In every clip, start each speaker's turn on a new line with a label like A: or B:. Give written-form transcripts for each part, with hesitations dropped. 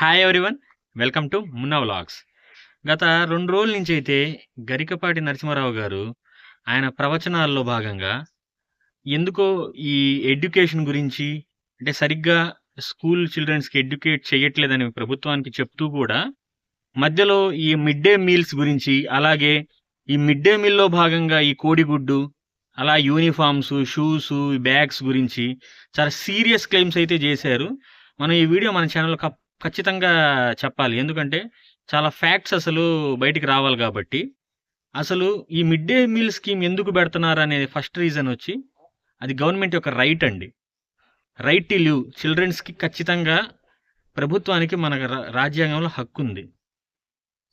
A: Hi everyone, welcome to Munna vlogs. గత 2 రోజుల నుంచి అయితే గరికపాటి నరసింహారావు గారు ఆయన ప్రవచనాల్లో భాగంగా ఎందుకో ఈ ఎడ్యుకేషన్ గురించి అంటే సరిగ్గా స్కూల్ చిల్డ్రన్స్‌కి ఎడ్యుకేట్ చేయట్లేదని ప్రభుత్వానికి చెప్తూ కూడా మధ్యలో ఈ మిడ్ డే మీల్స్ గురించి, అలాగే ఈ మిడ్ డే మీల్‌లో భాగంగా ఈ కోడిగుడ్డు, అలా యూనిఫార్మ్స్, షూస్, బ్యాగ్స్ గురించి చాలా సీరియస్ క్లెయిమ్స్ అయితే చేశారు. మనం ఈ వీడియో మన ఛానల్‌లో ఖచ్చితంగా చెప్పాలి. ఎందుకంటే చాలా ఫ్యాక్ట్స్ అసలు బయటికి రావాలి కాబట్టి. అసలు ఈ మిడ్ డే మీల్ స్కీమ్ ఎందుకు పెడుతున్నారనే ఫస్ట్ రీజన్ వచ్చి అది గవర్నమెంట్ యొక్క రైట్ అండి. రైట్ టు లివ్ చిల్డ్రన్స్‌కి ఖచ్చితంగా ప్రభుత్వానికి మన రాజ్యాంగంలో హక్కుంది.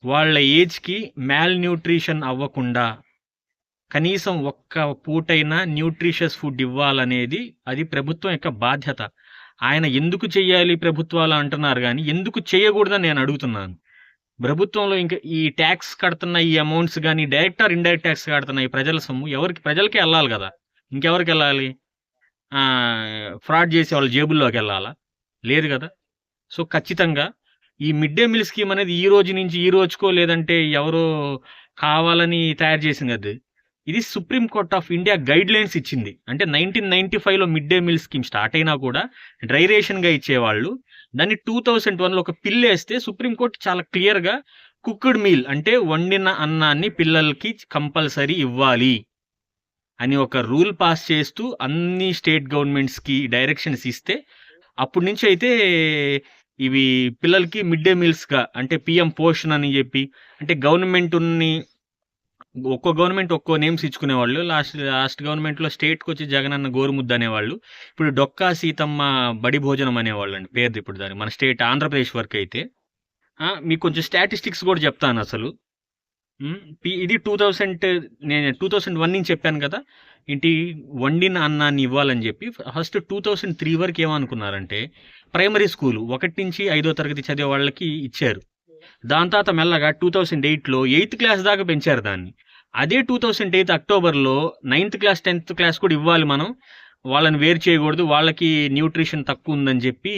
A: వాళ్ళ ఏజ్‌కి మాల్ న్యూట్రిషన్ అవ్వకుండా కనీసం ఒక్క పూటైనా న్యూట్రిషియస్ ఫుడ్ ఇవ్వాలనేది అది ప్రభుత్వం యొక్క బాధ్యత. ఆయన ఎందుకు చెయ్యాలి ప్రభుత్వాలు అంటున్నారు గానీ, ఎందుకు చేయకూడదని నేను అడుగుతున్నాను. ప్రభుత్వంలో ఇంకా ఈ ట్యాక్స్ కడుతున్న ఈ అమౌంట్స్ గానీ, డైరెక్ట్ ఆర్ ఇండైరెక్ట్ ట్యాక్స్ కడుతున్న ఈ ప్రజల సొమ్ము ప్రజలకే ఎళ్ళాలి గదా! ఇంకెవరికెళ్ళాలి? ఫ్రాడ్ చేసే వాళ్ళ జేబుల్లోకెళ్ళాలా? లేదు గదా! సో, ఖచ్చితంగా ఈ మిడ్ డే మీల్ స్కీమ్ అనేది ఈ రోజు నుంచి ఈ రోజుకో, లేదంటే ఎవరో కావాలని తయారు చేసిందది. ఇది supreme court of India guidelines ఇచ్చింది. అంటే 1995లో mid day meal scheme start అయినా కూడా డ్రై రేషన్‌గా ఇచ్చేవాళ్ళు. దాన్ని 2001లో ఒక పిల్లేస్తే సుప్రీం కోర్ట్ చాలా క్లియర్‌గా కుక్డ్ మీల్ అంటే వండిన అన్నాన్ని పిల్లలకి కంపల్సరీ ఇవ్వాలి అని ఒక రూల్ పాస్ చేస్తూ అన్ని స్టేట్ గవర్నమెంట్స్‌కి డైరెక్షన్స్ ఇస్తే అప్పటి నుంచి అయితే ఇవి పిల్లలకి మిడ్ డే మీల్స్‌గా అంటే పీఎం పోషణ్ అని చెప్పి అంటే ఒక్కో గవర్నమెంట్ ఒక్కో నేమ్స్ ఇచ్చుకునేవాళ్ళు. లాస్ట్ గవర్నమెంట్‌లో స్టేట్‌కొచ్చి జగనన్న గోరుముద్ద అనేవాళ్ళు. ఇప్పుడు డొక్కా సీతమ్మ బడి భోజనం అనేవాళ్ళండి పేరు ఇప్పుడు దాన్ని. మన స్టేట్ ఆంధ్రప్రదేశ్ వరకైతే. మీకు కొంచెం స్టాటిస్టిక్స్ కూడా చెప్తానసలు. ఇది 2001 నుంచి చెప్పాను కదా! వండిన అన్నాన్ని ఇవ్వాలని చెప్పి. ఫస్ట్ 2003 వరకు ఏమనుకున్నారంటే ప్రైమరీ స్కూలు 1 నుంచి 5వ తరగతి చదివే వాళ్ళకి ఇచ్చారు. దాని తర్వాత మెల్లగా 2008లో 8థ్ క్లాస్ దాకా పెంచారు దాన్ని. అదే 2008 అక్టోబర్‌లో 9థ్ క్లాస్, 10థ్ క్లాస్ కూడా ఇవ్వాలి మనం. వాళ్ళని వేరు చేయకూడదు. వాళ్ళకి న్యూట్రిషన్ తక్కువ ఉందని చెప్పి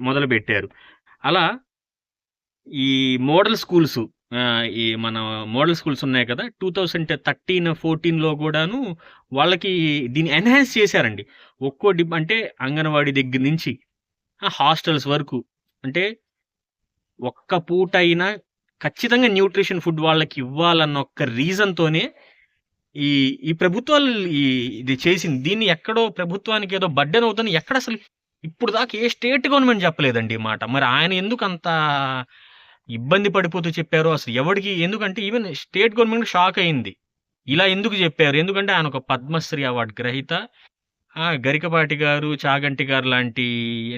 A: మొదలుపెట్టారు. అలా ఈ మోడల్ స్కూల్స్ ఈ మన మోడల్ స్కూల్స్ ఉన్నాయి కదా! 2013, 14లో కూడాను వాళ్ళకి దీన్ని ఎన్హాన్స్ చేశారండి. ఒక్కో అంటే అంగన్వాడీ దగ్గర నుంచి హాస్టల్స్ వరకు. అంటే ఒక్క పూటైనా ఖచ్చితంగా న్యూట్రిషన్ ఫుడ్ వాళ్ళకి ఇవ్వాలన్న ఒక్క రీజన్‌తోనే ఈ ఈ ప్రభుత్వాలు ఇది చేసింది. దీన్ని ఎక్కడో ప్రభుత్వానికి ఏదో బర్డెన్ అవుతుందని ఎక్కడసలు ఇప్పుడు దాకా ఏ స్టేట్ గవర్నమెంట్ చెప్పలేదండి ఈ మాట. మరి ఆయన ఎందుకంత ఇబ్బంది పడిపోతూ చెప్పారో అసలు ఎవడికి, ఎందుకంటే ఈవెన్ స్టేట్ గవర్నమెంట్ షాక్ అయింది. ఇలా ఎందుకు చెప్పారు? ఎందుకంటే ఆయన ఒక పద్మశ్రీ అవార్డ్ గ్రహీత. గరికపాటి గారు, చాగంటి గారు లాంటి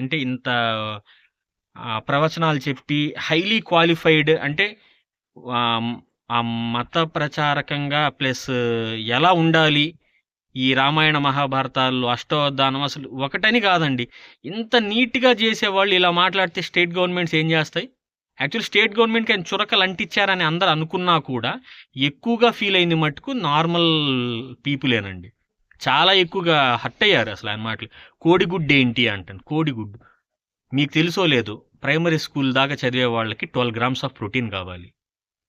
A: అంటే ఇంత ప్రవచనాలు చెప్పి హైలీ క్వాలిఫైడ్ అంటే మత ప్రచారకంగా ప్లస్ ఎలా ఉండాలి ఈ రామాయణ మహాభారతాల్లో అష్టోద్ధానం అసలు ఒకటని కాదండి. ఇంత నీట్‌గా చేసేవాళ్ళు ఇలా మాట్లాడితే స్టేట్ గవర్నమెంట్స్ ఏం చేస్తాయి? యాక్చువల్లీ స్టేట్ గవర్నమెంట్‌కి ఆయన చురకలు అంటించారని అందరూ అనుకున్నా కూడా ఎక్కువగా ఫీల్ అయింది మట్టుకు నార్మల్ పీపులేనండి. చాలా ఎక్కువగా హర్ట్ అయ్యారు అసలు ఆయన మాటలు. కోడిగుడ్డు ఏంటి అంటాను. కోడిగుడ్డు మీకు తెలుసో లేదో ప్రైమరీ స్కూల్ దాకా చదివే వాళ్ళకి 12 గ్రామ్స్ ఆఫ్ ప్రోటీన్ కావాలి.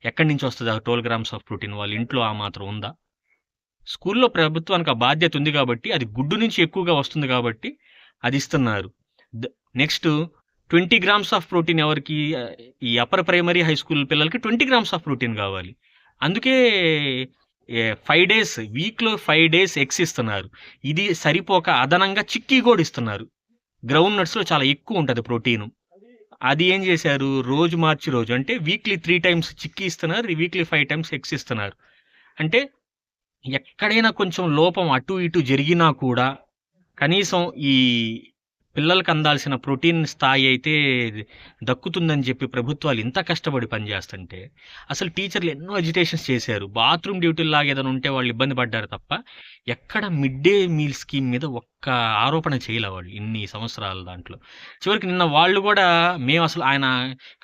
A: ఎక్కడి నుంచి వస్తది ఆ 12 గ్రామ్స్ ఆఫ్ ప్రోటీన్? వాళ్ళ ఇంట్లో ఆ మాత్రం ఉందా? స్కూల్లో ప్రభుత్వానికి ఆ బాధ్యత ఉంది కాబట్టి, అది గుడ్డు నుంచి ఎక్కువగా వస్తుంది కాబట్టి అది ఇస్తున్నారు. నెక్స్ట్ 20 గ్రామ్స్ ఆఫ్ ప్రోటీన్ ఎవరికి? ఈ అప్పర్ ప్రైమరీ, హై స్కూల్ పిల్లలకి 20 గ్రామ్స్ ఆఫ్ ప్రోటీన్ కావాలి. అందుకే 5 డేస్ వీక్‌లో 5 డేస్ ఎగ్స్ ఇస్తున్నారు. ఇది సరిపోక అదనంగా చిక్కీ కూడా ఇస్తున్నారు. గ్రౌండ్ నట్స్‌లో చాలా ఎక్కువ ఉంటది ప్రోటీను. అది ఏం చేశారు? రోజు మార్చి రోజు అంటే వీక్లీ 3 టైమ్స్ చిక్కీ ఇస్తున్నారు. వీక్లీ 5 టైమ్స్ ఎగ్స్ ఇస్తున్నారు. అంటే ఎక్కడైనా కొంచెం లోపం అటు ఇటు జరిగినా కూడా కనీసం ఈ పిల్లలకు అందాల్సిన ప్రోటీన్ స్థాయి అయితే దక్కుతుందని చెప్పి ప్రభుత్వాలు ఇంత కష్టపడి పనిచేస్తుంటే అసలు టీచర్లు ఎన్నో ఎజిటేషన్స్ చేశారు. బాత్రూమ్ డ్యూటీల్లాగా ఏదైనా ఉంటే వాళ్ళు ఇబ్బంది పడ్డారు తప్ప ఎక్కడ మిడ్ డే మీల్ స్కీమ్ మీద ఒక్క ఆరోపణ చేయలే వాళ్ళు ఇన్ని సంవత్సరాల దాంట్లో. చివరికి నిన్న వాళ్ళు కూడా మేము అసలు ఆయన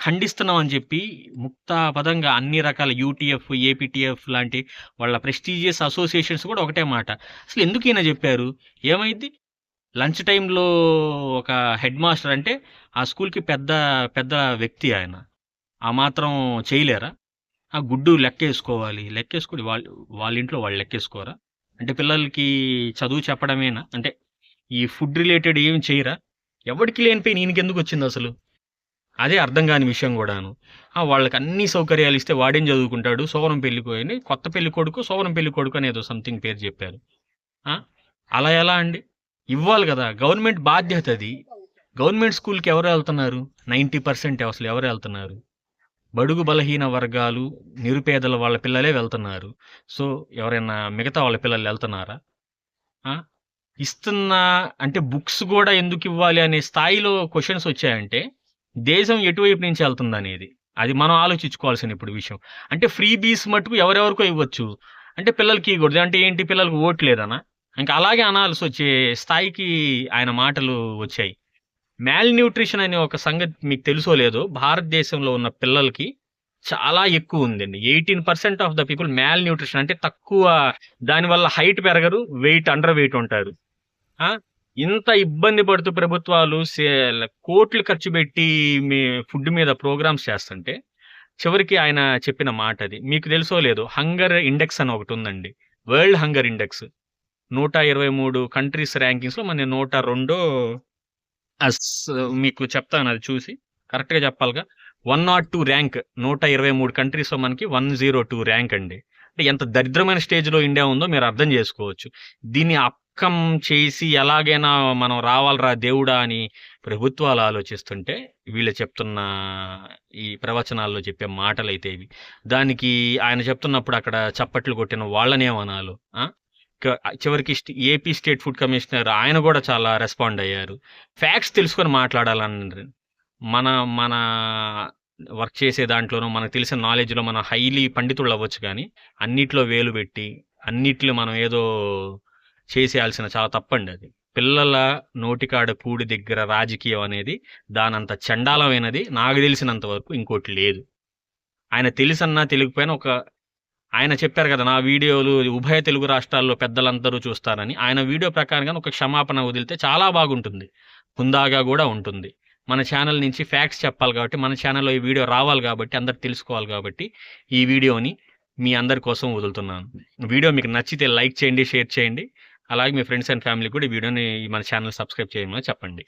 A: ఖండిస్తున్నాం అని చెప్పి ముక్తపదంగా అన్ని రకాల యూటీఎఫ్, ఏపీటీఎఫ్ లాంటి వాళ్ళ ప్రెస్టీజియస్ అసోసియేషన్స్ కూడా ఒకటే మాట. అసలు ఎందుకు ఈయన చెప్పారు? ఏమైంది? లంచ్ టైంలో ఒక హెడ్ మాస్టర్ అంటే ఆ స్కూల్‌కి పెద్ద పెద్ద వ్యక్తి ఆయన. ఆ మాత్రం చేయలేరా? ఆ గుడ్డు లెక్కేసుకోవాలి. లెక్కేసుకొని వాళ్ళ ఇంట్లో వాళ్ళు లెక్కేసుకోరా? అంటే పిల్లలకి చదువు చెప్పడమేనా? అంటే ఈ ఫుడ్ రిలేటెడ్ ఏమి చేయరా? ఎవడికి లేని పెయిన్ ఈయనకెందుకొచ్చిందసలు? అదే అర్థం గాని విషయం గూడాను. వాళ్ళకి అన్ని సౌకర్యాలు ఇస్తే వాడేం చదువుకుంటాడు? సోవరం పెళ్ళికొని కొత్త పెళ్ళికొడుకు, సోవరం పెళ్ళికొడుకు అనేదో సంథింగ్ పేరు చెప్పారు. ఆ! అలా ఎలా అండి? ఇవ్వాలి గదా! గవర్నమెంట్ బాధ్యతది. గవర్నమెంట్ స్కూల్‌కి ఎవరు ఎళ్తున్నారు? 90% అసలు ఎవరు ఎళ్తున్నారు? బడుగు బలహీన వర్గాలు, నిరుపేదల వాళ్ళ పిల్లలే వెళ్తున్నారు. సో, ఎవరైనా మిగతా వాళ్ళ పిల్లలు ఎళ్తున్నారా? ఆ! ఇస్తున్నా అంటే బుక్స్ గూడా ఎందుకివ్వాలి అనే స్థాయిలో క్వెషన్స్ వచ్చాయంటే, దేశం ఎటువైపు నుంచి ఎళ్తుందనేది. అది మనం ఆలోచించుకోవాల్సిన ఇప్పుడు విషయం. అంటే ఫ్రీబీస్ మట్టుకు ఎవరెవరికో ఇవ్వచ్చు. అంటే పిల్లలకి ఇయగూడదు. అంటే ఏంటి పిల్లలకి ఓటు లేదనా? ఇంక అలాగే అనాల్సొచ్చే స్థాయికి ఆయన మాటలు వచ్చాయి. మాల్ న్యూట్రిషన్ అనే ఒక సంగతి మీకు తెలుసో లేదో భారతదేశంలో ఉన్న పిల్లలకి చాలా ఎక్కువుందండి. 18% of the people mall nutrition అంటే తక్కువ దానివల్ల హైట్ పెరగరు. అండర్ వెయిట్ ఉంటారు. ఆ! ఇంత ఇబ్బంది పడుతూ ప్రభుత్వాలు కోట్లు ఖర్చు పెట్టి మీ ఫుడ్ మీద ప్రోగ్రామ్స్ చేస్తుంటే, చివరికి ఆయన చెప్పిన మాటది. మీకు తెలుసో లేదో హంగర్ ఇండెక్స్ అని ఒకటుందండి. World hunger index. 123 కంట్రీస్ ర్యాంకింగ్స్‌లో మనది 102 అస్ మీకు చెప్తాను అది చూసి. కరెక్ట్‌గా చెప్పాలిగా. 102 ర్యాంక్. 123 కంట్రీస్‌లో మనకి 102 ర్యాంక్ అండి. అంటే ఎంత దరిద్రమైన స్టేజ్‌లో ఇండియా ఉందో మీరు అర్థం జేసుకోవచ్చు. దీన్ని అక్కం చేసి ఎలాగైనా మనం రావాలిరా దేవుడా అని ప్రభుత్వాలు ఆలోచిస్తుంటే, వీళ్ళు చెప్తున్న ఈ ప్రవచనాల్లో చెప్పే మాటలైతే ఇవి. దానికి ఆయన చెప్తున్నప్పుడు అక్కడ చప్పట్లు కొట్టిన వాళ్ళనేమనాలో? ఆ! క చివరికి ఏపీ స్టేట్ ఫుడ్ కమిషనర్ ఆయన గూడా చాలా రెస్పాండ్ అయ్యారు. ఫ్యాక్ట్స్ తెలుసుకొని మాట్లాడాలనండ్రి. మన మన వర్క్ చేసే దాంట్లోనూ మనకు తెలిసిన నాలెడ్జ్‌లో మనం హైలీ పండితులవ్వచ్చు గానీ, అన్నిట్లో వేలు పెట్టి, అన్నిట్లో మనం ఏదో చేసేయాల్సిన చాలా తప్పండది. పిల్లల నోటికాడ కూడు దగ్గర రాజకీయం అనేది దానంత చండాలమైనది నాకు తెలిసినంత వరకు ఇంకోటి లేదు. ఆయన తెలిసన్నా తెలియకపోయినా ఆయన చెప్పారు కదా! నా వీడియోలు ఉభయ తెలుగు రాష్ట్రాల్లో పెద్దలందరూ చూస్తారని. ఆయన వీడియో ప్రకారంగానే ఒక క్షమాపణ వదిలితే చాలా బాగుంటుంది. హుందాగా గూడా ఉంటుంది. మన ఛానెల్ నుంచి ఫ్యాక్ట్స్ చెప్పాలి కాబట్టి, మన ఛానెల్‌లో ఈ వీడియో రావాలి గాబట్టి, అందరూ తెలుసుకోవాలి గాబట్టి, ఈ వీడియోని మీ అందరి కోసం వదులుతున్నాను. వీడియో మీకు నచ్చితే లైక్ చేయండి, షేర్ చేయండి. అలాగే మీ ఫ్రెండ్స్ అండ్ ఫ్యామిలీకి కూడా ఈ వీడియోని మన ఛానెల్ సబ్స్క్రైబ్ చేయమని చెప్పండి.